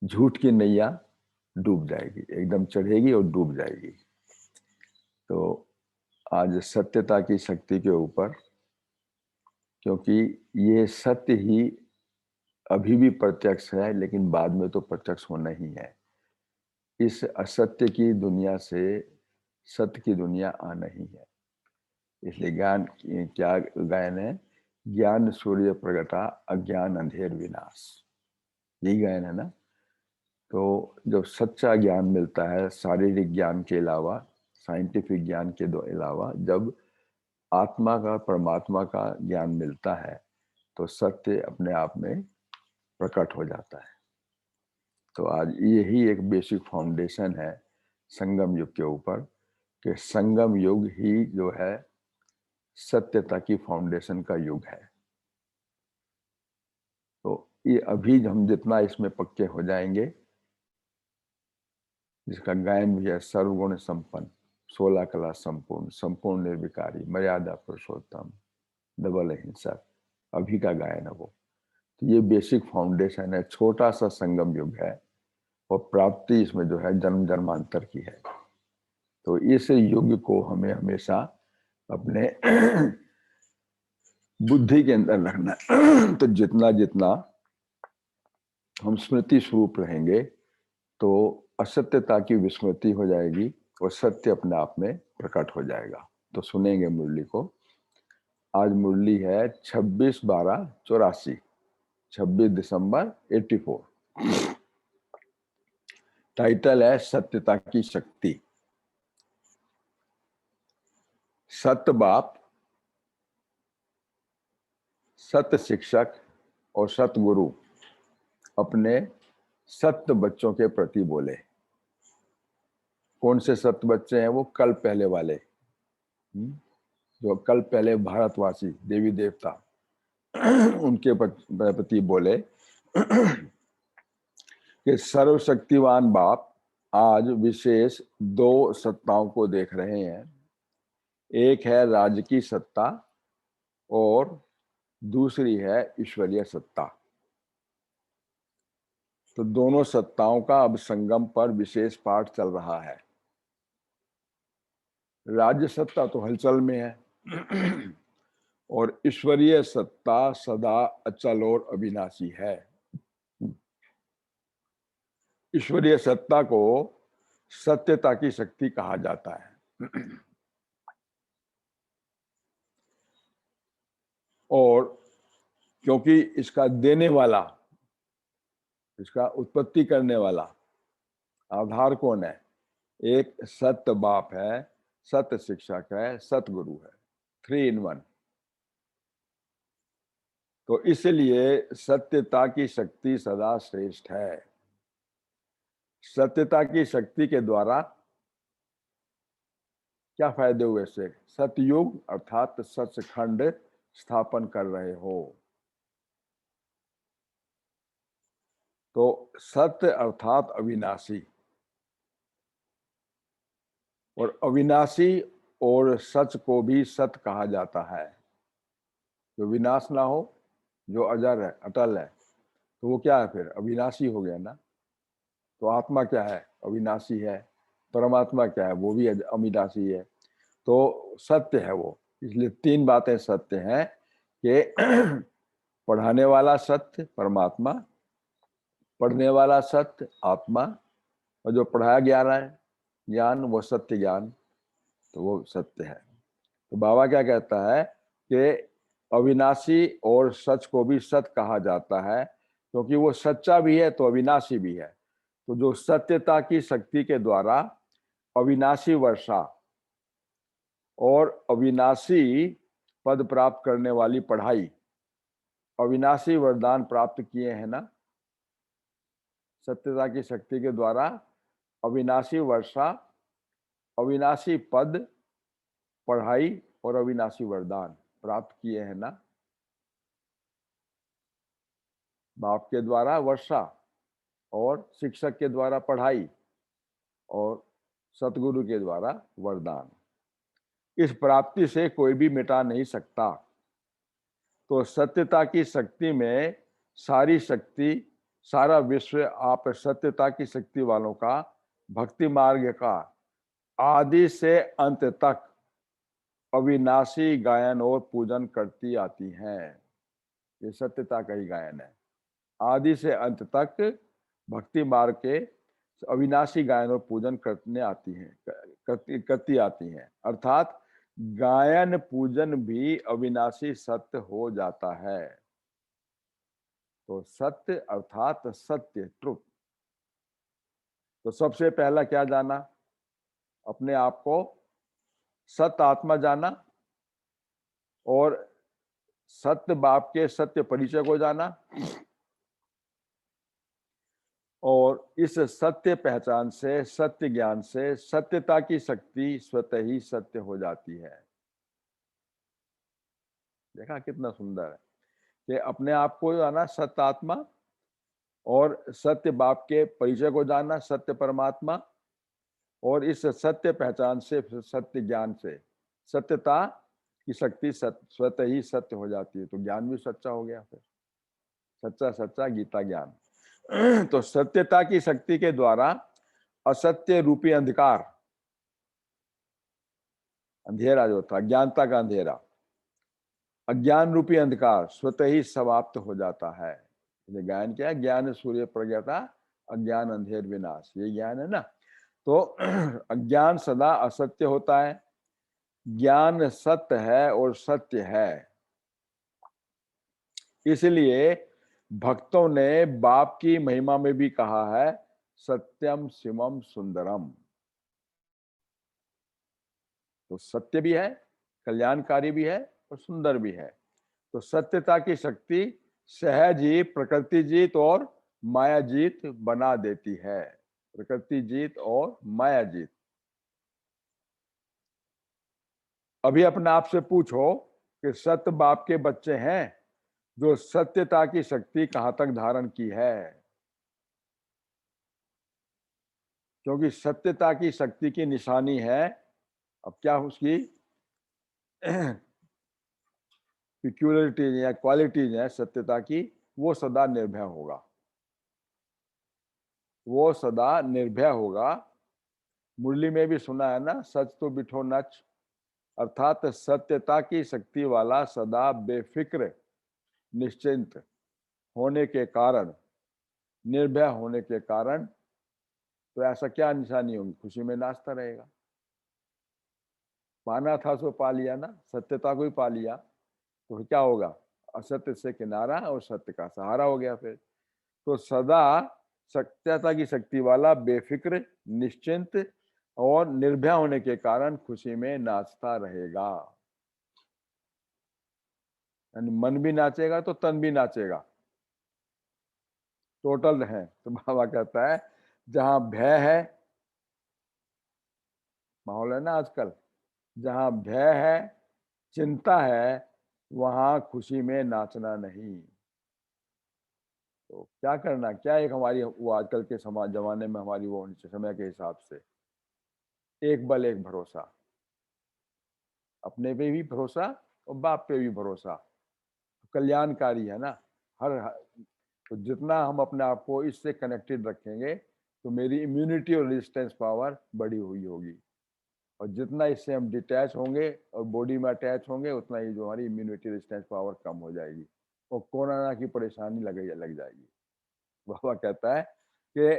झूठ की नैया डूब जाएगी, एकदम चढ़ेगी और डूब जाएगी। तो आज सत्यता की शक्ति के ऊपर, क्योंकि ये सत्य ही अभी भी प्रत्यक्ष है, लेकिन बाद में तो प्रत्यक्ष होना ही है। इस असत्य की दुनिया से सत्य की दुनिया आना ही है। इसलिए ज्ञान क्या गायन है? ज्ञान सूर्य प्रगटा, अज्ञान अंधेर विनाश। यही गायन है ना। तो जब सच्चा ज्ञान मिलता है शारीरिक ज्ञान के अलावा, साइंटिफिक ज्ञान के अलावा, जब आत्मा का परमात्मा का ज्ञान मिलता है, तो सत्य अपने आप में प्रकट हो जाता है। तो आज यही एक बेसिक फाउंडेशन है संगम युग के ऊपर, कि संगम युग ही जो है सत्यता की फाउंडेशन का युग है। तो ये अभी हम जितना इसमें पक्के हो जाएंगे, जिसका गायन भी है, सर्वगुण संपन्न, 16 कला संपूर्ण, संपूर्ण निर्विकारी, मर्यादा पुरुषोत्तम, डबल अहिंसक, अभी का गायन है वो। तो ये बेसिक फाउंडेशन है, छोटा सा संगम युग है, और प्राप्ति इसमें जो है जन्म जन्मांतर की है। तो इस युग को हमें हमेशा अपने बुद्धि के अंदर रखना है। तो जितना जितना हम स्मृति स्वरूप रहेंगे, तो असत्यता की विस्मृति हो जाएगी और सत्य अपने आप में प्रकट हो जाएगा। तो सुनेंगे मुरली को। आज मुरली है 26/12/84, 26 दिसंबर 84। टाइटल है सत्यता की शक्ति। सत्य बाप, सत्य शिक्षक और सत्य गुरु अपने सत्य बच्चों के प्रति बोले। कौन से सत्य बच्चे हैं वो? कल पहले वाले, जो कल पहले भारतवासी देवी देवता, उनके प्रति बोले कि सर्वशक्तिवान बाप आज विशेष दो सत्ताओं को देख रहे हैं। एक है राज्य की सत्ता और दूसरी है ईश्वरीय सत्ता। तो दोनों सत्ताओं का अब संगम पर विशेष पाठ चल रहा है। राज्य सत्ता तो हलचल में है और ईश्वरीय सत्ता सदा अचल और अविनाशी है। ईश्वरीय सत्ता को सत्यता की शक्ति कहा जाता है। और क्योंकि इसका देने वाला, इसका उत्पत्ति करने वाला आधार कौन है? एक सत्य बाप है, सत्य शिक्षक है, सत्य गुरु है, 3 in 1। तो इसलिए सत्यता की शक्ति सदा श्रेष्ठ है। सत्यता की शक्ति के द्वारा क्या फायदे हुए? से सतयुग अर्थात सचखंड स्थापन कर रहे हो। तो सत्य अर्थात अविनाशी, और अविनाशी और सच को भी सत्य कहा जाता है। जो विनाश ना हो, जो अजर है, अटल है, तो वो क्या है? फिर अविनाशी हो गया ना। तो आत्मा क्या है? अविनाशी है। परमात्मा क्या है? वो भी अविनाशी है। तो सत्य है वो। इसलिए 3 बातें सत्य हैं कि पढ़ाने वाला सत्य परमात्मा, पढ़ने वाला सत्य आत्मा, और जो पढ़ाया गया रहा है ज्ञान, वो सत्य ज्ञान, तो वो सत्य है। तो बाबा क्या कहता है कि अविनाशी और सच को भी सत्य कहा जाता है, क्योंकि वो सच्चा भी है तो अविनाशी भी है। तो जो सत्यता की शक्ति के द्वारा अविनाशी वर्षा और अविनाशी पद प्राप्त करने वाली पढ़ाई, अविनाशी वरदान प्राप्त किए हैं ना, सत्यता की शक्ति के द्वारा अविनाशी वर्षा, अविनाशी पद, पढ़ाई और अविनाशी वरदान प्राप्त किए हैं ना। बाप के द्वारा वर्षा और शिक्षक के द्वारा पढ़ाई और सतगुरु के द्वारा वरदान। इस प्राप्ति से कोई भी मिटा नहीं सकता। तो सत्यता की शक्ति में सारी शक्ति सारा विश्व आप सत्यता की शक्ति वालों का भक्ति मार्ग का आदि से अंत तक अविनाशी गायन और पूजन करती आती हैं। ये सत्यता का ही गायन है। आदि से अंत तक भक्ति मार्ग के अविनाशी गायन और पूजन करने आती हैं, करती आती हैं। अर्थात गायन पूजन भी अविनाशी सत्य हो जाता है। तो सत्य अर्थात सत्य, ट्रुथ। तो सबसे पहला क्या जाना? अपने आप को सत्य आत्मा जाना और सत्य बाप के सत्य परिचय को जाना, और इस सत्य पहचान से, सत्य ज्ञान से सत्यता की शक्ति स्वतः ही सत्य हो जाती है। देखा कितना सुंदर है कि अपने आप को जाना सत्य आत्मा, और सत्य बाप के परिचय को जानना सत्य परमात्मा, और इस सत्य पहचान से, सत्य ज्ञान से सत्यता की शक्ति स्वतः ही सत्य हो जाती है। तो ज्ञान भी सच्चा हो गया। फिर सच्चा सच्चा गीता ज्ञान। तो सत्यता की शक्ति के द्वारा असत्य रूपी अंधकार, अंधेरा जो था, ज्ञानता का अंधेरा, अज्ञान रूपी अंधकार स्वतः ही समाप्त हो जाता है। ये ज्ञान क्या है? ज्ञान सूर्य प्रज्ञाता, अज्ञान अंधेर विनाश, ये ज्ञान है ना। तो अज्ञान सदा असत्य होता है, ज्ञान सत्य है और सत्य है। इसलिए भक्तों ने बाप की महिमा में भी कहा है सत्यम शिवम सुंदरम। तो सत्य भी है, कल्याणकारी भी है और सुंदर भी है। तो सत्यता की शक्ति सहज ही प्रकृति जीत और माया जीत बना देती है। प्रकृति जीत और माया जीत। अभी अपने आप से पूछो कि सत्य बाप के बच्चे हैं जो सत्यता की शक्ति कहां तक धारण की है? क्योंकि सत्यता की शक्ति की निशानी है, अब क्या उसकी पिक्यूलरिटीज या क्वालिटीज है सत्यता की, वो सदा निर्भय होगा। वो सदा निर्भय होगा। मुरली में भी सुना है ना, सच तो बिठो नच। अर्थात सत्यता की शक्ति वाला सदा बेफिक्र निश्चिंत होने के कारण, निर्भय होने के कारण, तो ऐसा क्या निशानी होगी? खुशी में नाचता रहेगा। पाना था सो पा लिया ना, सत्यता को ही पा लिया, तो क्या होगा? असत्य से किनारा और सत्य का सहारा हो गया। फिर तो सदा सत्यता की शक्ति वाला बेफिक्र निश्चिंत और निर्भय होने के कारण खुशी में नाचता रहेगा। यानी मन भी नाचेगा तो तन भी नाचेगा, टोटल है। तो बाबा कहता है जहां भय है, माहौल है ना आजकल, जहां भय है, चिंता है, वहां खुशी में नाचना नहीं। तो क्या करना, क्या एक हमारी वो आजकल के समाज जमाने में हमारी वो समय के हिसाब से एक बल एक भरोसा, अपने पे भी भरोसा और बाप पे भी भरोसा, कल्याणकारी है ना। तो जितना हम अपने आप को इससे कनेक्टेड रखेंगे तो मेरी इम्यूनिटी और रेजिस्टेंस पावर बढ़ी हुई होगी, और जितना इससे हम डिटैच होंगे और बॉडी में अटैच होंगे उतना ही जो हमारी इम्यूनिटी रेजिस्टेंस पावर कम हो जाएगी और कोरोना की परेशानी लग जाएगी। बाबा कहता है कि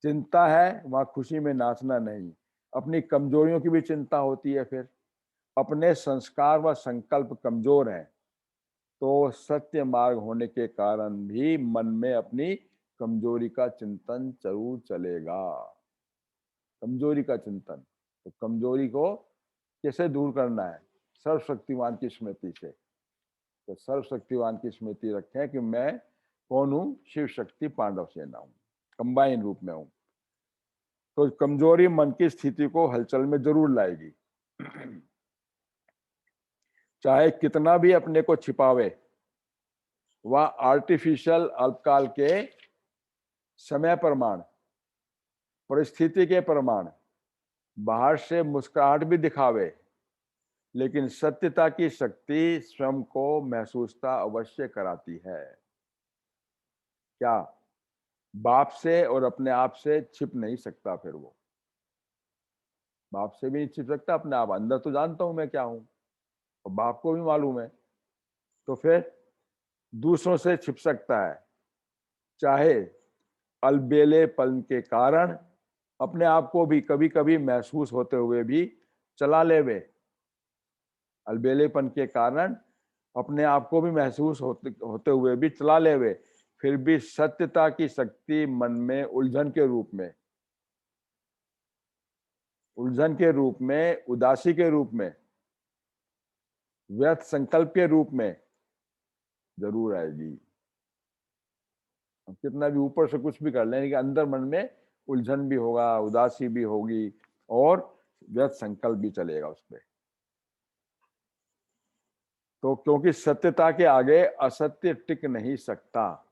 चिंता है वहां खुशी में नाचना नहीं। अपनी कमजोरियों की भी चिंता होती है, फिर अपने संस्कार व संकल्प कमजोर हैं तो सत्य मार्ग होने के कारण भी मन में अपनी कमजोरी का चिंतन जरूर चलेगा। कमजोरी का चिंतन, तो कमजोरी को कैसे दूर करना है? सर्वशक्तिमान की स्मृति से। तो सर्वशक्तिमान की स्मृति रखें कि मैं कौन हूं? शिव शक्ति पांडव सेना हूं, कंबाइन रूप में हूं। तो कमजोरी मन की स्थिति को हलचल में जरूर लाएगी। चाहे कितना भी अपने को छिपावे, वह आर्टिफिशियल अल्पकाल के समय प्रमाण, परिस्थिति के प्रमाण, बाहर से मुस्कुराहट भी दिखावे, लेकिन सत्यता की शक्ति स्वयं को महसूसता अवश्य कराती है। क्या? बाप से और अपने आप से छिप नहीं सकता। फिर वो बाप से भी नहीं छिप सकता, अपने आप अंदर तो जानता हूं मैं क्या हूं, और बाप को भी मालूम है। तो फिर दूसरों से छिप सकता है, चाहे अलबेलेपन के कारण अपने आप को भी कभी कभी महसूस होते हुए भी चला लेवे। अलबेलेपन के कारण अपने आप को भी महसूस होते हुए भी चला लेवे, फिर भी सत्यता की शक्ति मन में उलझन के रूप में, उलझन के रूप में, उदासी के रूप में, व्यर्थ संकल्प के रूप में जरूर आएगी। हम कितना भी ऊपर से कुछ भी कर लें, लेकिन अंदर मन में उलझन भी होगा, उदासी भी होगी, और व्यर्थ संकल्प भी चलेगा उस पर। तो क्योंकि सत्यता के आगे असत्य टिक नहीं सकता।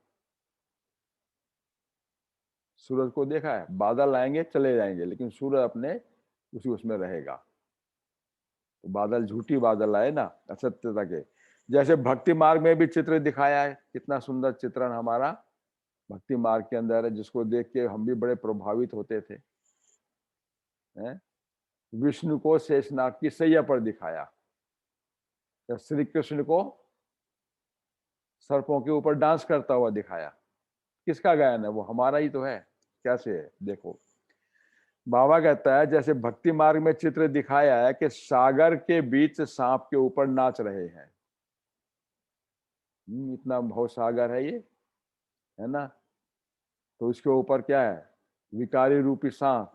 सूरज को देखा है, बादल आएंगे चले जाएंगे, लेकिन सूरज अपने उसी उसमें रहेगा। तो बादल झूठी बादल आए ना, असत्यता के। जैसे भक्ति मार्ग में भी चित्र दिखाया है, कितना सुंदर चित्रण हमारा भक्ति मार्ग के अंदर है, जिसको देख के हम भी बड़े प्रभावित होते थे। विष्णु को शेषनाग की सैया पर दिखाया, श्री कृष्ण को सर्पों के ऊपर डांस करता हुआ दिखाया। किसका गायन है वो? हमारा ही तो है। कैसे है देखो, बाबा कहता है जैसे भक्ति मार्ग में चित्र दिखाया है कि सागर के बीच सांप के ऊपर नाच रहे हैं। इतना भव सागर है ये, है ना। तो इसके ऊपर क्या है? विकारी रूपी सांप,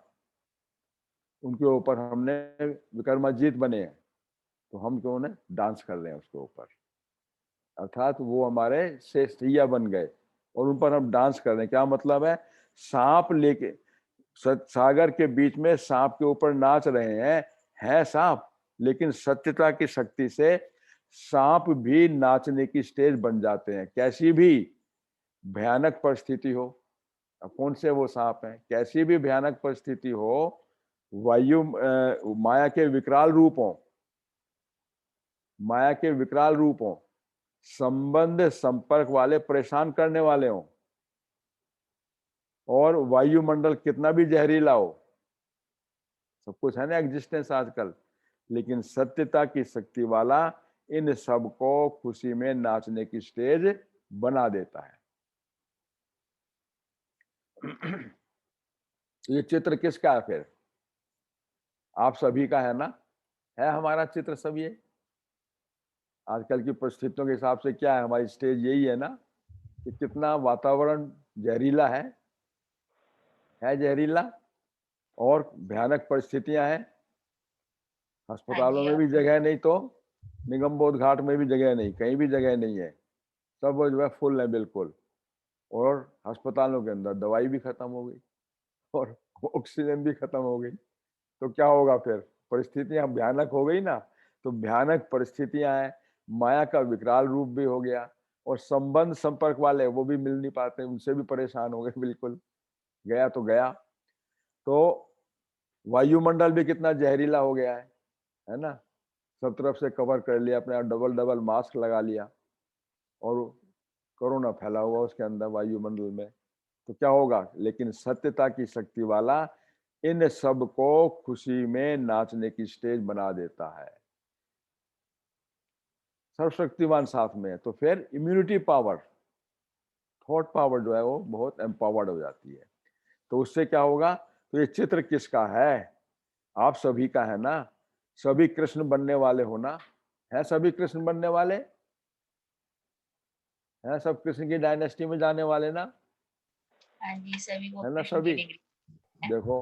उनके ऊपर हमने विक्रमाजीत बने हैं, तो हम क्यों ने डांस कर रहे हैं उसके ऊपर। अर्थात वो हमारे श्रेष्ठैया बन गए और उन पर हम डांस कर रहे हैं। क्या मतलब है? सांप लेके सागर के बीच में सांप के ऊपर नाच रहे हैं, है सांप, लेकिन सत्यता की शक्ति से सांप भी नाचने की स्टेज बन जाते हैं। कैसी भी भयानक परिस्थिति हो, अब कौन से वो सांप हैं, कैसी भी भयानक परिस्थिति हो, वायु माया के विकराल रूपों, माया के विकराल रूपों, संबंध संपर्क वाले परेशान करने वाले हों, और वायुमंडल कितना भी जहरीला हो, सब कुछ है ना एग्जिस्टेंस आजकल, लेकिन सत्यता की शक्ति वाला इन सब को खुशी में नाचने की स्टेज बना देता है। ये चित्र किसका है फिर? आप सभी का है ना, है हमारा चित्र सब। ये आजकल की परिस्थितियों के हिसाब से क्या है, हमारी स्टेज यही है ना, कि कितना वातावरण जहरीला है जहरीला, और भयानक परिस्थितियां हैं। हाँ अस्पतालों जी। में भी जगह नहीं, तो निगमबोध घाट में भी जगह नहीं, कहीं भी जगह नहीं है, सब जो है फुल है बिल्कुल। और अस्पतालों के अंदर दवाई भी खत्म हो गई और ऑक्सीजन भी खत्म हो गई। तो क्या होगा फिर? परिस्थितियां भयानक हो गई ना। तो भयानक परिस्थितियां हैं, माया का विकराल रूप भी हो गया, और संबंध संपर्क वाले वो भी मिल नहीं पाते, उनसे भी परेशान हो गए बिल्कुल, गया तो गया। तो वायुमंडल भी कितना जहरीला हो गया है ना। सब तरफ से कवर कर लिया अपने, डबल डबल मास्क लगा लिया, और कोरोना फैला हुआ उसके अंदर वायुमंडल में। तो क्या होगा? लेकिन सत्यता की शक्ति वाला इन सब को खुशी में नाचने की स्टेज बना देता है। सर्वशक्तिमान साथ में है, तो फिर इम्यूनिटी पावर, थॉट पावर जो है वो बहुत एम्पावर्ड हो जाती है। तो उससे क्या होगा? तो ये चित्र किसका है? आप सभी का है ना। सभी कृष्ण बनने वाले हो ना, है सभी कृष्ण बनने वाले हैं, सब कृष्ण की डायनेस्टी में जाने वाले ना, हाँ जी, सभी को है ना कृष्ण की सभी। डिग्री है। देखो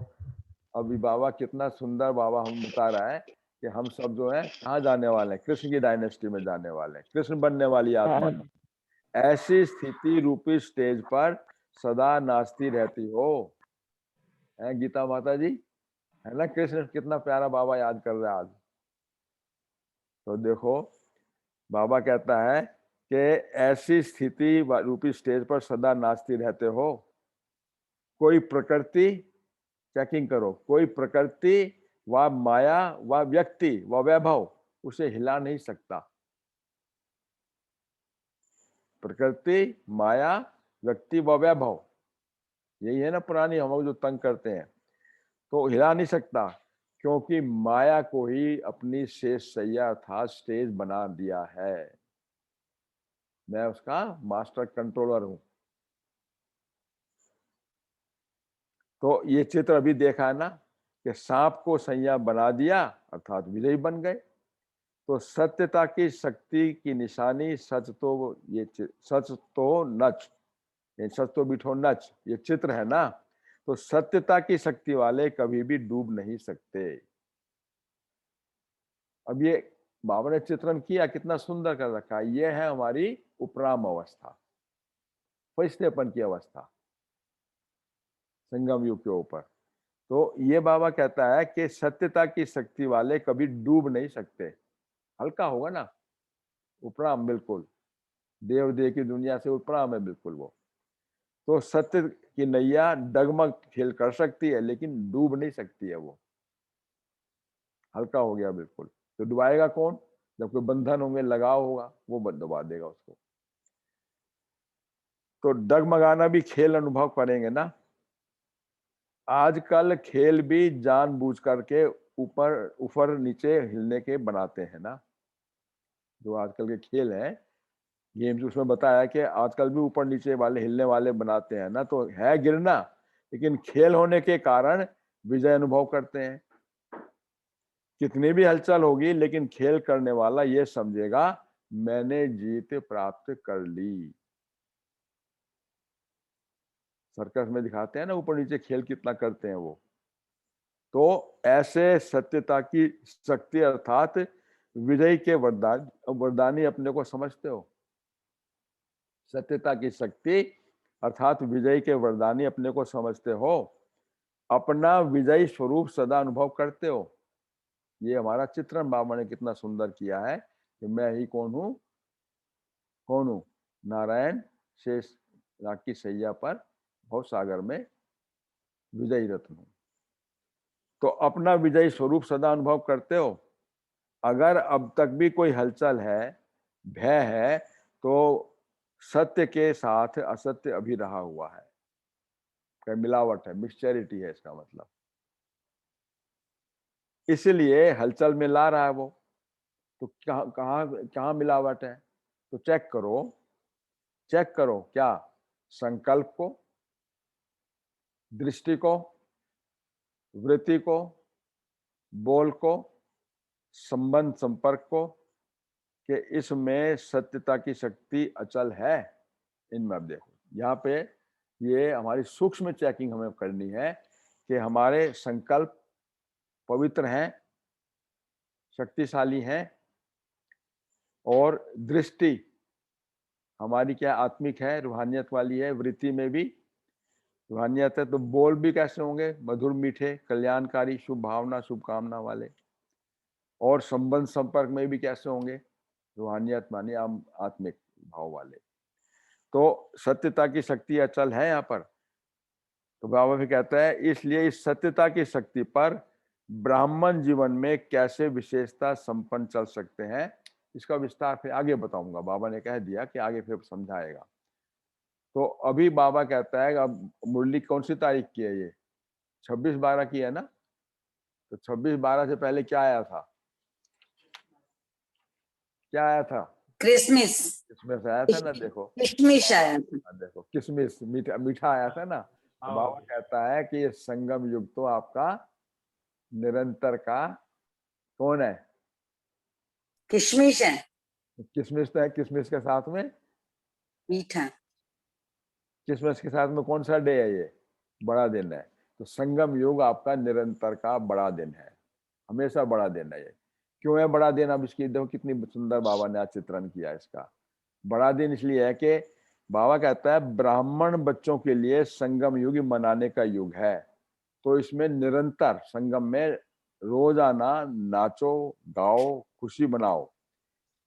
अभी बाबा कितना सुंदर बाबा हम बता रहा है कि हम सब जो है कहाँ जाने वाले हैं? कृष्ण की डायनेस्टी में जाने वाले हैं, कृष्ण बनने वाली आत्मा। हाँ ऐसी स्थिति रूपी स्टेज पर सदा नाचती रहती हो, है गीता माता जी, है ना। कृष्ण कितना प्यारा बाबा याद कर रहा है आज। तो देखो बाबा कहता है कि ऐसी स्थिति रूपी स्टेज पर सदा नाचती रहते हो। कोई प्रकृति, चेकिंग करो, कोई प्रकृति व माया व व्यक्ति व वैभव उसे हिला नहीं सकता। प्रकृति, माया, व्यक्ति व वैभव यही है ना पुरानी हमको जो तंग करते हैं, तो हिला नहीं सकता, क्योंकि माया को ही अपनी शेष सैया अर्थात स्टेज बना दिया है। मैं उसका मास्टर कंट्रोलर हूं। तो ये चित्र अभी देखा है ना कि सांप को सैया बना दिया अर्थात विजयी बन गए। तो सत्यता की शक्ति की निशानी सच तो ये सच तो नच, ये सच तो बिठो नच, ये चित्र है ना। तो सत्यता की शक्ति वाले कभी भी डूब नहीं सकते। अब ये बाबा ने चित्रण किया, कितना सुंदर कर रखा है। ये है हमारी उपराम अवस्था, फरिश्तेपन की अवस्था संगम युग के ऊपर। तो ये बाबा कहता है कि सत्यता की शक्ति वाले कभी डूब नहीं सकते। हल्का होगा ना, उपराम, बिल्कुल देव देव की दुनिया से उपराम है बिल्कुल वो। तो सत्य की नैया डगमग खेल कर सकती है, लेकिन डूब नहीं सकती है वो। हल्का हो गया बिल्कुल। तो डुबाएगा कौन? जब कोई बंधन होंगे, लगाव होगा, वो डुबा देगा उसको। तो डगमगाना भी खेल अनुभव करेंगे ना। आजकल खेल भी जानबूझ करके ऊपर ऊपर नीचे हिलने के बनाते हैं ना। जो आजकल के खेल हैं गेम्स, उसमें बताया कि आजकल भी ऊपर नीचे वाले हिलने वाले बनाते हैं ना। तो है गिरना, लेकिन खेल होने के कारण विजय अनुभव करते हैं। कितनी भी हलचल होगी, लेकिन खेल करने वाला ये समझेगा मैंने जीत प्राप्त कर ली। सर्कस में दिखाते हैं ना ऊपर नीचे खेल कितना करते हैं वो। तो ऐसे सत्यता की शक्ति अर्थात विजय के वरदानी अपने को समझते हो? सत्यता की शक्ति अर्थात विजय के वरदानी अपने को समझते हो? अपना विजयी स्वरूप सदा अनुभव करते हो? ये हमारा चित्रण बाबा ने कितना सुंदर किया है कि मैं ही कौन हूं? कौन हूं? नारायण शेष नाग की सैया पर भव सागर में विजयी रत्न हूं। तो अपना विजयी स्वरूप सदा अनुभव करते हो? अगर अब तक भी कोई हलचल है, भय है, तो सत्य के साथ असत्य अभी रहा हुआ है, मिलावट है, मिक्सचरिटी है इसका मतलब। इसलिए हलचल में ला रहा है वो। तो कहां कहां कहां मिलावट है? तो चेक करो, चेक करो क्या? संकल्प को, दृष्टि को, वृत्ति को, बोल को, संबंध संपर्क को, कि इसमें सत्यता की शक्ति अचल है। इनमें अब देखो यहाँ पे ये हमारी सूक्ष्म चेकिंग हमें करनी है कि हमारे संकल्प पवित्र हैं, शक्तिशाली हैं, और दृष्टि हमारी क्या आत्मिक है, रूहानियत वाली है। वृत्ति में भी रूहानियत है। तो बोल भी कैसे होंगे? मधुर, मीठे, कल्याणकारी, शुभ भावना, शुभकामना वाले। और संबंध संपर्क में भी कैसे होंगे? रूहानियत मानी आत्मिक भाव वाले। तो सत्यता की शक्ति अचल है यहाँ पर। तो बाबा भी कहता है इसलिए इस सत्यता की शक्ति पर ब्राह्मण जीवन में कैसे विशेषता संपन्न चल सकते हैं, इसका विस्तार फिर आगे बताऊंगा। बाबा ने कह दिया कि आगे फिर समझाएगा। तो अभी बाबा कहता है अब मुरली कौन सी तारीख की है? ये 26/12 की है ना। तो 26/12 से पहले क्या आया था? क्या आया था? क्रिसमस। किसमिस आया था ना। देखो किशमिश आया था। देखो किसमिस मीठा मीठा आया था ना। तो बाबा कहता है कि ये संगम युग तो आपका निरंतर का कौन है? किशमिश है, किसमिस तो है, किसमिस के साथ में, मीठा। किसमिस के साथ में कौन सा डे है? ये बड़ा दिन है। तो संगम युग आपका निरंतर का बड़ा दिन है, हमेशा बड़ा दिन है ये। क्यों है बड़ा दिन? अब इसकी देखो कितनी सुंदर बाबा ने आज चित्रण किया इसका। बड़ा दिन इसलिए है कि बाबा कहता है ब्राह्मण बच्चों के लिए संगम युग मनाने का युग है। तो इसमें निरंतर संगम में रोजाना नाचो, गाओ, खुशी मनाओ।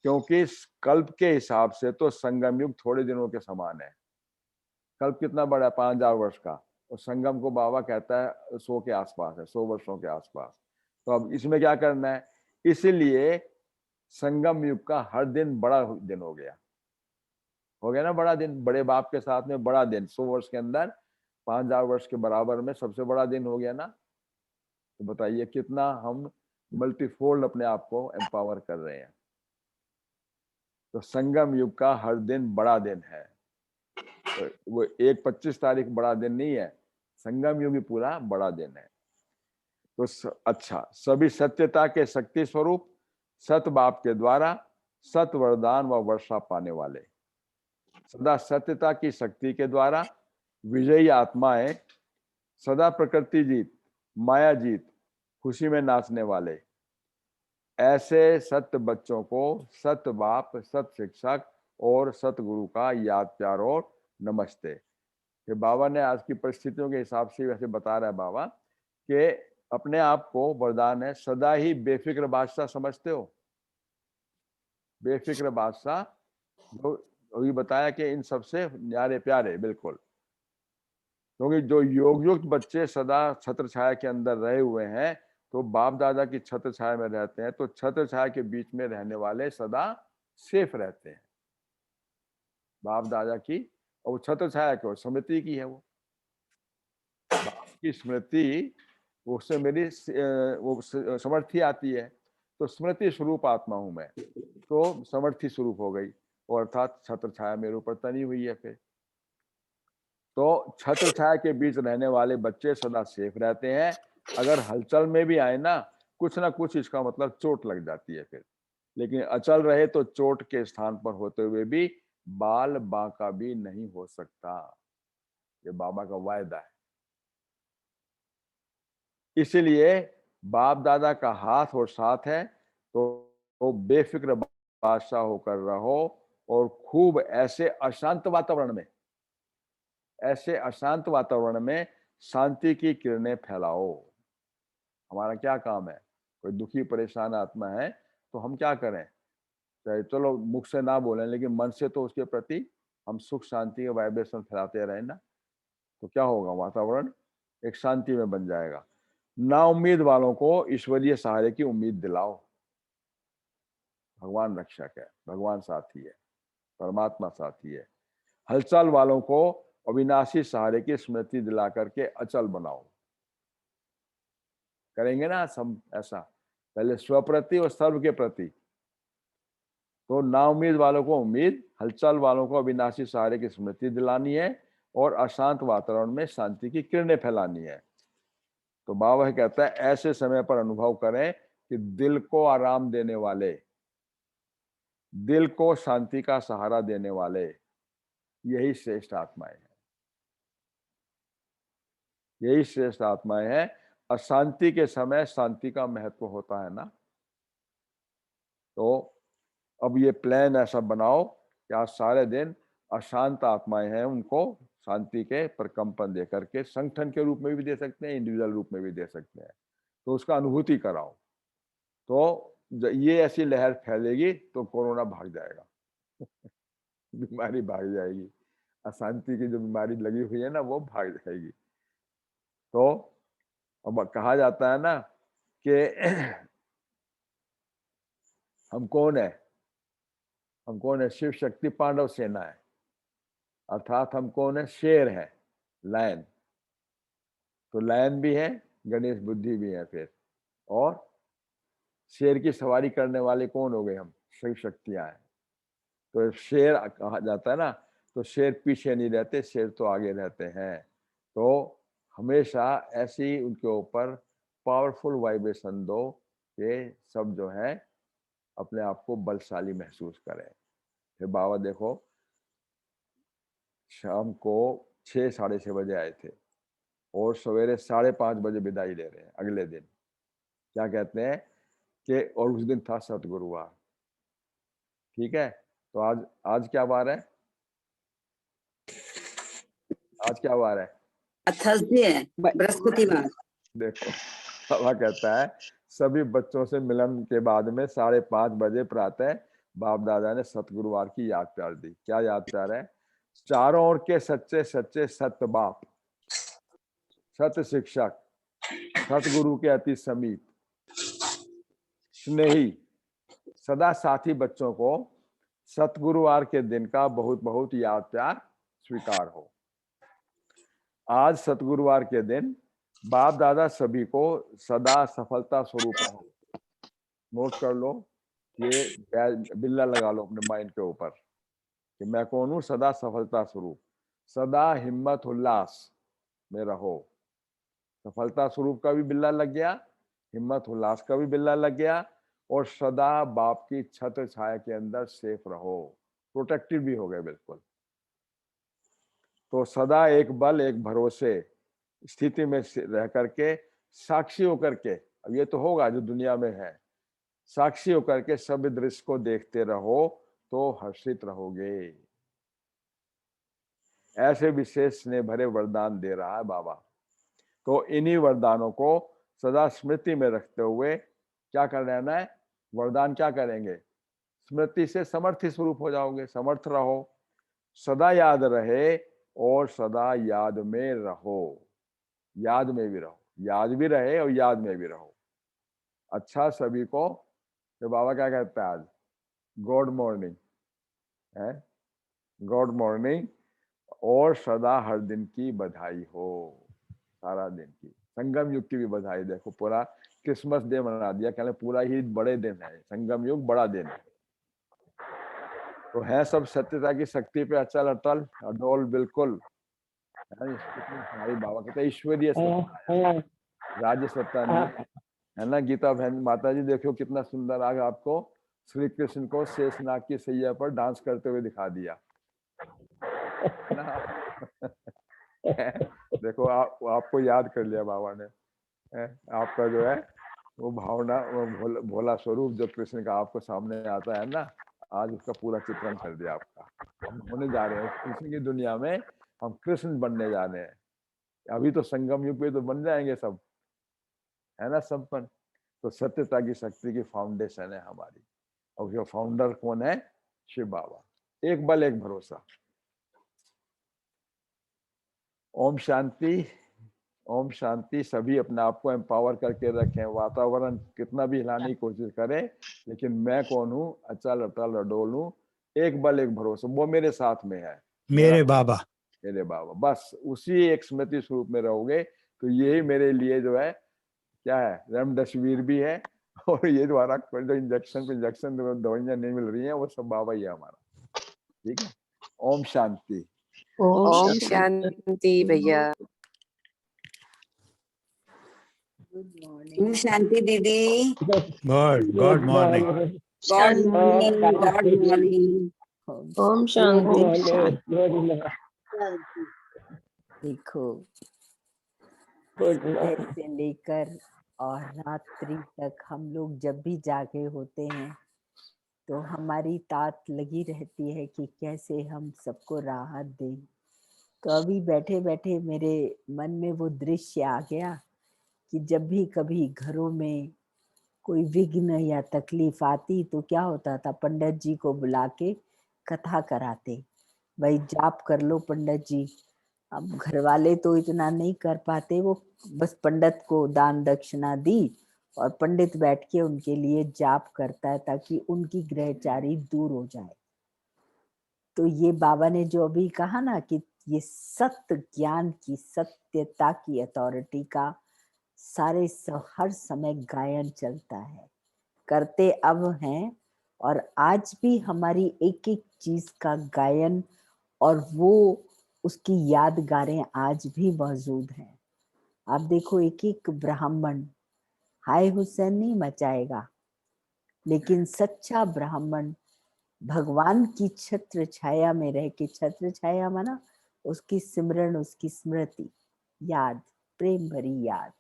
क्योंकि कल्प के हिसाब से तो संगम युग थोड़े दिनों के समान है। कल्प कितना बड़ा है? 5000 वर्ष का। और संगम को बाबा कहता है 100 के आसपास है, 100 वर्षों के आसपास। तो अब इसमें क्या करना है? इसीलिए संगम युग का हर दिन बड़ा दिन हो गया ना बड़ा दिन। बड़े बाप के साथ में बड़ा दिन 100 वर्ष के अंदर 5000 वर्ष के बराबर में सबसे बड़ा दिन हो गया ना। तो बताइए कितना हम मल्टीफोल्ड अपने आप को एम्पावर कर रहे हैं। तो संगम युग का हर दिन बड़ा दिन है। तो वो 25 तारीख बड़ा दिन नहीं है, संगम युग ही पूरा बड़ा दिन है। तो अच्छा, सभी सत्यता के शक्ति स्वरूप, सत बाप के द्वारा सत वरदान व वर्षा पाने वाले, सदा सत्यता की शक्ति के द्वारा विजयी आत्माएं, सदा प्रकृति जीत, माया जीत, खुशी में नाचने वाले, ऐसे सत्य बच्चों को सत्य बाप, सत्य शिक्षक और सतगुरु का याद प्यार और नमस्ते। ये बाबा ने आज की परिस्थितियों के हिसाब से वैसे बता रहा है बाबा कि अपने आप को वरदान है, सदा ही बेफिक्र बादशाह समझते हो। बेफिक्र बादशाह जो अभी बताया कि इन सबसे न्यारे प्यारे, बिल्कुल। क्योंकि जो योग युक्त बच्चे सदा छत्र छाया के अंदर रहे हुए हैं, तो बाप दादा की छत्र छाया में रहते हैं, तो छत्र छाया के बीच में रहने वाले सदा सेफ रहते हैं, बाप दादा की। और वो छत्र छाया क्यों? स्मृति की है, वो बाप की स्मृति, उससे मेरी वो समर्थी आती है। तो स्मृति स्वरूप आत्मा हूं मैं, तो समर्थी स्वरूप हो गई, और अर्थात छत्र छाया मेरे ऊपर तनी हुई है। फिर तो छत्र छाया के बीच रहने वाले बच्चे सदा सेफ रहते हैं। अगर हलचल में भी आए ना कुछ इसका मतलब चोट लग जाती है फिर। लेकिन अचल रहे तो चोट के स्थान पर होते हुए भी बाल बांका भी नहीं हो सकता। ये बाबा का वायदा है। इसीलिए बाप दादा का हाथ और साथ है, तो बेफिक्र बादशाह होकर रहो, और खूब ऐसे अशांत वातावरण में शांति की किरणें फैलाओ। हमारा क्या काम है? कोई दुखी परेशान आत्मा है तो हम क्या करें? चाहे चलो मुख से ना बोलें, लेकिन मन से तो उसके प्रति हम सुख शांति के वाइब्रेशन फैलाते रहे ना, तो क्या होगा? वातावरण एक शांति में बन जाएगा। ना उम्मीद वालों को ईश्वरीय सहारे की उम्मीद दिलाओ। भगवान रक्षक है, भगवान साथी है, परमात्मा साथी है। हलचल वालों को अविनाशी सहारे की स्मृति दिला करके अचल बनाओ। करेंगे ना सब ऐसा, पहले स्वप्रति और सर्व के प्रति। तो ना उम्मीद वालों को उम्मीद, हलचल वालों को अविनाशी सहारे की स्मृति दिलानी है, और अशांत वातावरण में शांति की किरणें फैलानी है। तो बाबा कहता है ऐसे समय पर अनुभव करें कि दिल को आराम देने वाले, दिल को शांति का सहारा देने वाले, यही श्रेष्ठ आत्माएं हैं, यही श्रेष्ठ आत्माएं हैं। अशांति के समय शांति का महत्व होता है ना। तो अब ये प्लान ऐसा बनाओ कि आज सारे दिन अशांत आत्माएं हैं, उनको शांति के प्रकंपन दे करके, संगठन के रूप में भी दे सकते हैं, इंडिविजुअल रूप में भी दे सकते हैं, तो उसका अनुभूति कराओ। तो ये ऐसी लहर फैलेगी तो कोरोना भाग जाएगा बीमारी भाग जाएगी, अशांति की जो बीमारी लगी हुई है ना वो भाग जाएगी। तो अब कहा जाता है ना कि हम कौन है? हम कौन है? शिव शक्ति पांडव सेना है, अर्थात हम कौन है? शेर है, लायन। तो लायन भी है, गणेश बुद्धि भी है फिर, और शेर की सवारी करने वाले कौन हो गए? हम शिव शक्तियां हैं। तो शेर कहा जाता है ना, तो शेर पीछे नहीं रहते, शेर तो आगे रहते हैं। तो हमेशा ऐसी उनके ऊपर पावरफुल वाइब्रेशन दो, ये सब जो है अपने आप को बलशाली महसूस करें। फिर बाबा देखो शाम को 6 साढ़े 6 बजे आए थे, और सवेरे 5:30 बजे विदाई ले रहे हैं अगले दिन। क्या कहते हैं कि और उस दिन था सतगुरुवार। ठीक है, तो आज क्या वार है? आज क्या वार है? थर्सडे है, बृहस्पतिवार। देखो बाबा कहता है सभी बच्चों से मिलन के बाद में 5:30 बजे प्रातः बाप दादा ने सतगुरुवार की याद प्यार दी। क्या याद प्यार है? चारों ओर के सच्चे सच्चे सत्य बाप, सत्य शिक्षक, सतगुरु के अति समीप स्नेही सदा साथी बच्चों को सतगुरुवार के दिन का बहुत बहुत याद प्यार स्वीकार हो। आज सतगुरुवार के दिन बाप दादा सभी को सदा सफलता स्वरूप रहो। नोट कर लो, ये बिल्ला लगा लो अपने माइंड के ऊपर कि मैं कौन हूं, सदा सफलता स्वरूप, सदा हिम्मत उल्लास में रहो। सफलता स्वरूप का भी बिल्ला लग गया, हिम्मत उल्लास का भी बिल्ला लग गया, और सदा बाप की छत्र छाया के अंदर सेफ रहो, प्रोटेक्टेड भी हो गए बिल्कुल। तो सदा एक बल एक भरोसे स्थिति में रह करके, साक्षी होकर के, अब ये तो होगा जो दुनिया में है, साक्षी होकर के सब दृश्य को देखते रहो तो हर्षित रहोगे। ऐसे विशेष स्नेह भरे वरदान दे रहा है बाबा। तो इन्हीं वरदानों को सदा स्मृति में रखते हुए क्या कर लेना है, वरदान क्या करेंगे, स्मृति से समर्थी स्वरूप हो जाओगे, समर्थ रहो, सदा याद रहे और सदा याद में रहो, याद में भी रहो, याद भी रहे और याद में भी रहो। अच्छा सभी को, तो बाबा क्या कहता है आज, गुड मॉर्निंग है, गुड मॉर्निंग, और सदा हर दिन की बधाई हो, सारा दिन की, संगम युग की भी बधाई। देखो पूरा क्रिसमस डे मना दिया, कहने पूरा ही बड़े दिन है, संगम युग बड़ा दिन है। तो है सब सत्यता की शक्ति पे अचल अटल अडोल बिल्कुल, हमारी बाबा कहते ईश्वरीय सत्ता, राज्य सत्ता नहीं है ना। गीता बहन माता जी देखो कितना सुंदर आग आपको श्री कृष्ण को शेषनाग की सैया पर डांस करते हुए दिखा दिया ना। देखो आपको याद कर लिया बाबा ने, आपका जो है वो भावना, वो भोला स्वरूप जो कृष्ण का आपको सामने आता है ना, आज उसका पूरा चित्रण कर दिया आपका। हम होने जा रहे हैं कृष्ण की दुनिया में, हम कृष्ण बनने जा रहे हैं। अभी तो संगम युग पे तो बन जाएंगे सब, है ना संपन्न। तो सत्यता की शक्ति की फाउंडेशन है हमारी, और जो फाउंडर कौन है, शिव बाबा। एक बल एक भरोसा। ओम शांति, ओम शांति। सभी अपने आप को एम्पावर करके रखें, वातावरण कितना भी हिलाने की कोशिश करें, लेकिन मैं कौन हूँ, अचल अटल अडोल हूँ, एक बल एक भरोसा, वो मेरे साथ में है, मेरे बाबा, मेरे बाबा। बस उसी एक स्मृति स्वरूप में रहोगे तो यही मेरे लिए जो है क्या है, रेमडेसिविर भी है, और ये द्वारा जो इंजेक्शन दवाइयां नहीं मिल रही हैं, वो सब बाबा ही है हमारा। ठीक है, ओम शांति। ओम शांति भैया। ओम शांति दीदी। Good morning. Good morning, good morning. ओम शांति। देखो, सुबह से लेकर और रात्रि तक हम लोग जब भी जागे होते हैं तो हमारी तात लगी रहती है कि कैसे हम सबको राहत दें। तो अभी बैठे बैठे मेरे मन में वो दृश्य आ गया कि जब भी कभी घरों में कोई विघ्न या तकलीफ आती तो क्या होता था, पंडित जी को बुला के कथा कराते, भाई जाप कर लो पंडित जी। अब घर वाले तो इतना नहीं कर पाते, वो बस पंडित को दान दक्षिणा दी और पंडित बैठ के उनके लिए जाप करता है ताकि उनकी ग्रहचारी दूर हो जाए। तो ये बाबा ने जो अभी कहा ना कि ये सत्य ज्ञान की, सत्यता की अथॉरिटी का हर समय गायन चलता है, करते अब हैं, और आज भी हमारी एक एक चीज का गायन और वो उसकी यादगारें आज भी मौजूद हैं। आप देखो, एक एक ब्राह्मण हाय हुसैन नहीं मचाएगा, लेकिन सच्चा ब्राह्मण भगवान की छत्र छाया में रह के, छत्र छाया माना उसकी सिमरन, उसकी स्मृति, याद, प्रेम भरी याद,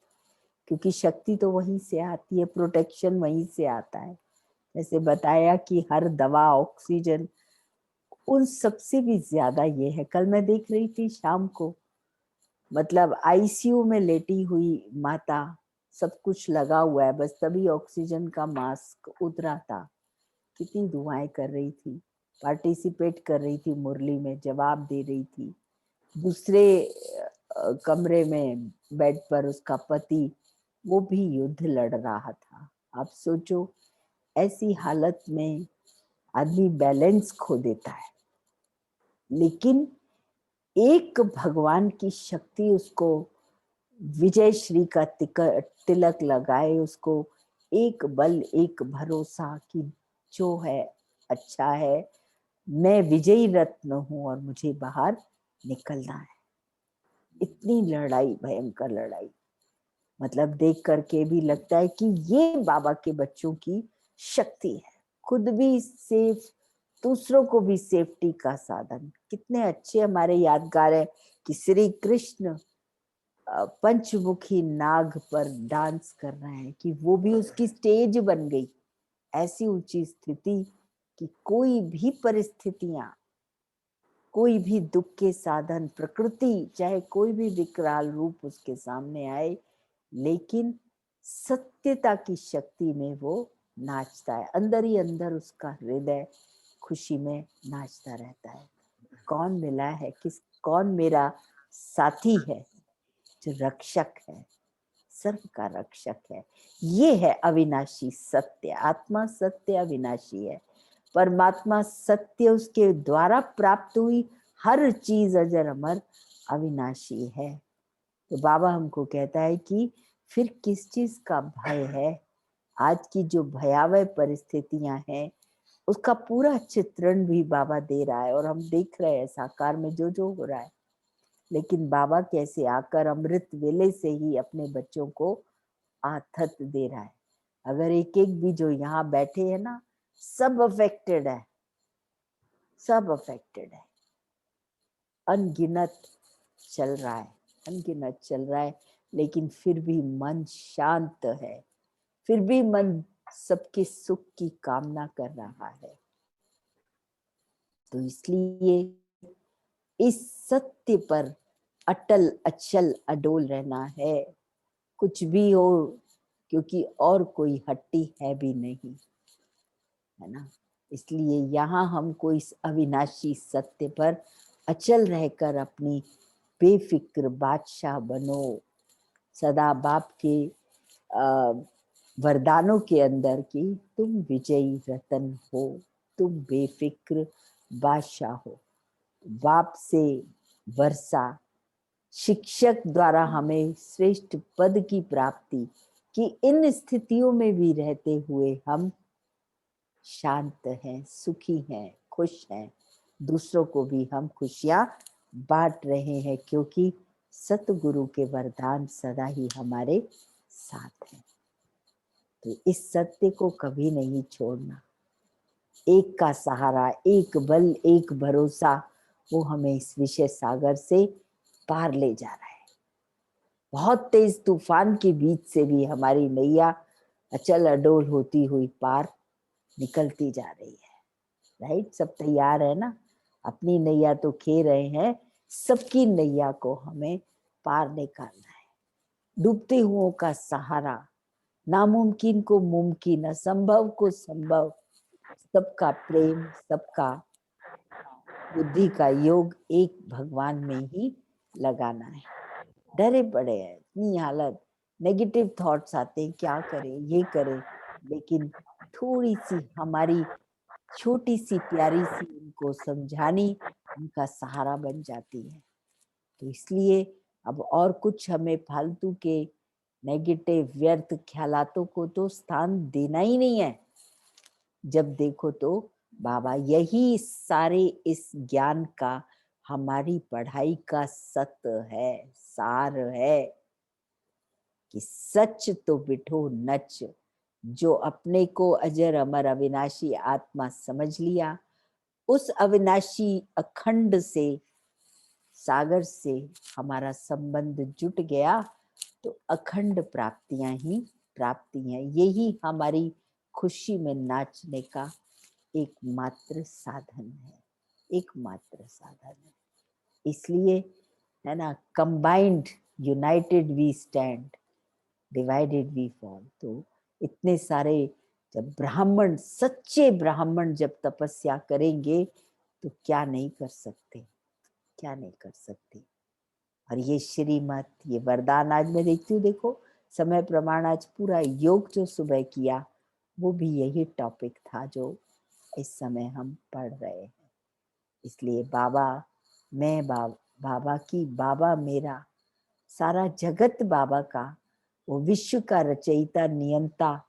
क्योंकि शक्ति तो वहीं से आती है, प्रोटेक्शन वहीं से आता है। जैसे बताया कि हर दवा, ऑक्सीजन, उन सबसे भी ज्यादा ये है। कल मैं देख रही थी शाम को, मतलब आईसीयू में लेटी हुई माता, सब कुछ लगा हुआ है, बस तभी ऑक्सीजन का मास्क उतरा था, कितनी दुआएं कर रही थी, पार्टिसिपेट कर रही थी, मुरली में जवाब दे रही थी। दूसरे कमरे में बेड पर उसका पति, वो भी युद्ध लड़ रहा था। आप सोचो, ऐसी हालत में आदमी बैलेंस खो देता है, लेकिन एक भगवान की शक्ति उसको विजय श्री का तिलक लगाए, उसको एक बल एक भरोसा कि जो है अच्छा है, मैं विजयी रत्न हूं और मुझे बाहर निकलना है। इतनी लड़ाई, भयंकर लड़ाई, मतलब देख करके भी लगता है कि ये बाबा के बच्चों की शक्ति है, खुद भी सेफ, दूसरों को भी सेफ्टी का साधन। कितने अच्छे हमारे यादगार है कि श्री कृष्ण पंचमुखी नाग पर डांस कर रहे हैं, कि वो भी उसकी स्टेज बन गई। ऐसी ऊंची स्थिति कि कोई भी परिस्थितियां, कोई भी दुख के साधन, प्रकृति चाहे कोई भी विकराल रूप उसके सामने आए, लेकिन सत्यता की शक्ति में वो नाचता है। अंदर ही अंदर उसका हृदय खुशी में नाचता रहता है। कौन मिला है, कौन मेरा साथी है जो रक्षक है, सर्व का रक्षक है। ये है अविनाशी सत्य। आत्मा सत्य अविनाशी है, परमात्मा सत्य, उसके द्वारा प्राप्त हुई हर चीज अजर अमर अविनाशी है। तो बाबा हमको कहता है कि फिर किस चीज का भय है। आज की जो भयावह परिस्थितियां हैं उसका पूरा चित्रण भी बाबा दे रहा है, और हम देख रहे हैं साकार में जो जो हो रहा है। लेकिन बाबा कैसे आकर अमृत वेले से ही अपने बच्चों को आथत दे रहा है। अगर एक एक भी जो यहाँ बैठे हैं ना, सब अफेक्टेड है, सब अफेक्टेड है। अनगिनत चल रहा है, अनगिनत चल रहा है, लेकिन फिर भी मन शांत है, फिर भी मन सबके सुख की कामना कर रहा है। तो इसलिए इस सत्य पर अटल अचल अडोल रहना है, कुछ भी हो, क्योंकि और कोई हट्टी है भी नहीं, है ना। इसलिए यहाँ हमको इस अविनाशी सत्य पर अचल रहकर अपनी बेफिक्र बादशाह बनो। सदा बाप के वरदानों के अंदर कि तुम विजयी रतन हो, तुम बेफिक्र बादशाह हो। बाप से वर्षा, शिक्षक द्वारा हमें श्रेष्ठ पद की प्राप्ति, कि इन स्थितियों में भी रहते हुए हम शांत हैं, सुखी हैं, खुश हैं, दूसरों को भी हम खुशियां बांट रहे हैं, क्योंकि सतगुरु के वरदान सदा ही हमारे साथ हैं। तो इस सत्य को कभी नहीं छोड़ना। एक का सहारा, एक बल, एक भरोसा, वो हमें इस विषय सागर से पार ले जा रहा है। बहुत तेज तूफान के बीच से भी हमारी नैया अचल अडोल होती हुई पार निकलती जा रही है। राइट, सब तैयार है ना, अपनी नैया तो खे रहे हैं, सबकी नैया को हमें पार निकालना है। डूबते हुओं का सहारा, नामुमकिन को मुमकिन, असंभव को संभव, सबका प्रेम, सबका बुद्धि का योग एक भगवान में ही लगाना है। डरे पड़े हैं, इतनी हालत, नेगेटिव थॉट्स आते हैं, क्या करें, ये करें, लेकिन थोड़ी सी हमारी छोटी सी प्यारी सी उनको समझानी उनका सहारा बन जाती है। तो इसलिए अब और कुछ हमें फालतू के नेगेटिव व्यर्थ ख्यालातों को तो स्थान देना ही नहीं है। जब देखो तो बाबा यही सारे इस ज्ञान का हमारी पढ़ाई का सत्य है, सार है, कि सच तो बिठो नच, जो अपने को अजर अमर अविनाशी आत्मा समझ लिया, उस अविनाशी अखंड से, सागर से हमारा संबंध जुट गया, तो अखंड प्राप्तियां ही प्राप्ति हैं। यही हमारी खुशी में नाचने का एकमात्र साधन है, एकमात्र साधन है। इसलिए है ना, combined united we stand, divided we fall. तो इतने सारे जब ब्राह्मण, सच्चे ब्राह्मण जब तपस्या करेंगे तो क्या नहीं कर सकते, क्या नहीं कर सकते। और ये श्रीमत, ये वरदान आज मैं देखती हूँ, देखो समय प्रमाण आज पूरा योग जो सुबह किया वो भी यही टॉपिक था जो इस समय हम पढ़ रहे हैं। इसलिए बाबा, मैं बाबा की, बाबा मेरा, सारा जगत बाबा का, वो विश्व का रचयिता नियंता,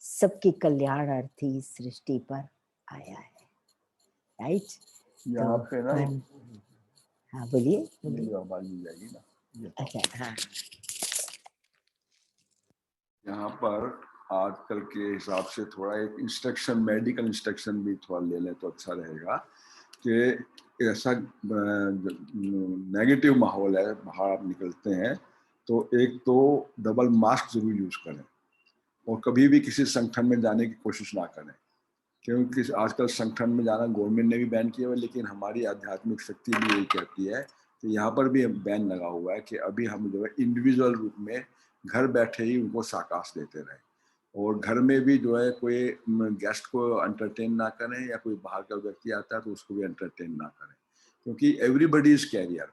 सबके कल्याणार्थी इस सृष्टि पर आया है। राइट? यहाँ पे ना हाँ बोलिए मेरी आवाज मिल जाएगी ना। अच्छा हाँ यहाँ पर आजकल के हिसाब से थोड़ा एक इंस्ट्रक्शन, मेडिकल इंस्ट्रक्शन भी थोड़ा ले लें तो अच्छा रहेगा कि ऐसा नेगेटिव माहौल है, बाहर आप निकलते हैं तो एक तो डबल मास्क जरूर यूज करें और कभी भी किसी संगठन में जाने की कोशिश ना करें, क्योंकि आजकल संगठन में जाना गवर्नमेंट ने भी बैन किया हुआ है, लेकिन हमारी आध्यात्मिक शक्ति भी यही कहती है कि यहाँ पर भी बैन लगा हुआ है कि अभी हम जो है इंडिविजुअल रूप में घर बैठे ही उनको साकाश देते रहे, और घर में भी जो है कोई गेस्ट को एंटरटेन ना करें या कोई बाहर का व्यक्ति आता है तो उसको भी एंटरटेन ना करें, क्योंकि एवरीबडी इज कैरियर।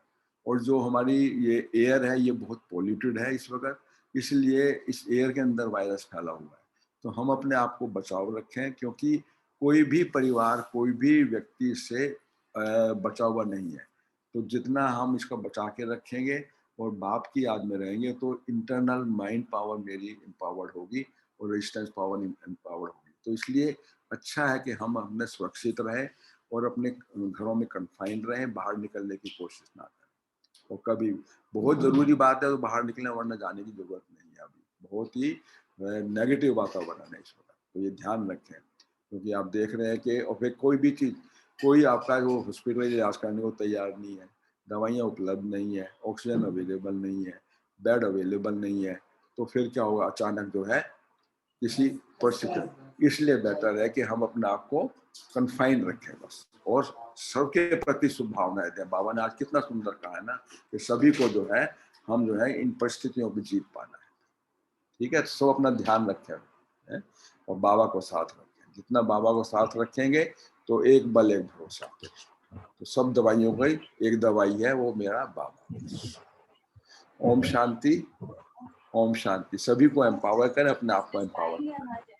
और जो हमारी ये एयर है ये बहुत पॉल्यूटेड है इस वक्त, इसलिए इस एयर के अंदर वायरस फैला हुआ है। तो हम अपने आप को बचाव रखें, क्योंकि कोई भी परिवार, कोई भी व्यक्ति इससे बचा हुआ नहीं है। तो जितना हम इसका बचा के रखेंगे और बाप की याद में रहेंगे तो इंटरनल माइंड पावर मेरी एम्पावर्ड होगी और रेजिस्टेंस पावर एम्पावर्ड होगी। तो इसलिए अच्छा है कि हम अपने सुरक्षित रहें और अपने घरों में कन्फाइंड रहें, बाहर निकलने की कोशिश ना करें। और कभी बहुत ज़रूरी बात है तो बाहर निकलें, वरना जाने की ज़रूरत नहीं है। अभी बहुत ही नेगेटिव वातावरण है इस वक्त, तो ये ध्यान रखें, क्योंकि आप देख रहे हैं कि और फिर कोई भी चीज़, कोई आपका वो हॉस्पिटल इलाज करने को तैयार नहीं है, दवाइयाँ उपलब्ध नहीं है, ऑक्सीजन अवेलेबल नहीं है, बेड अवेलेबल नहीं है, तो फिर क्या होगा, अचानक जो है किसी परिस्थिति। इसलिए बेटर है कि हम अपने आप को कन्फाइन रखें बस, और सबके प्रति शुभ भावनाएं दें। बाबा ने आज कितना सुंदर कहा है ना कि सभी को जो है हम जो है इन परिस्थितियों पर जीत पाना है। ठीक है, सब अपना ध्यान रखें और बाबा को साथ रखें। जितना बाबा को साथ रखेंगे तो एक बल एक भरोसा, तो सब दवाइयों की एक दवाई है, वो मेरा बाबा। ओम शांति, ओम शांति। सभी को एम्पावर करें, अपने आप को एम्पावर करें।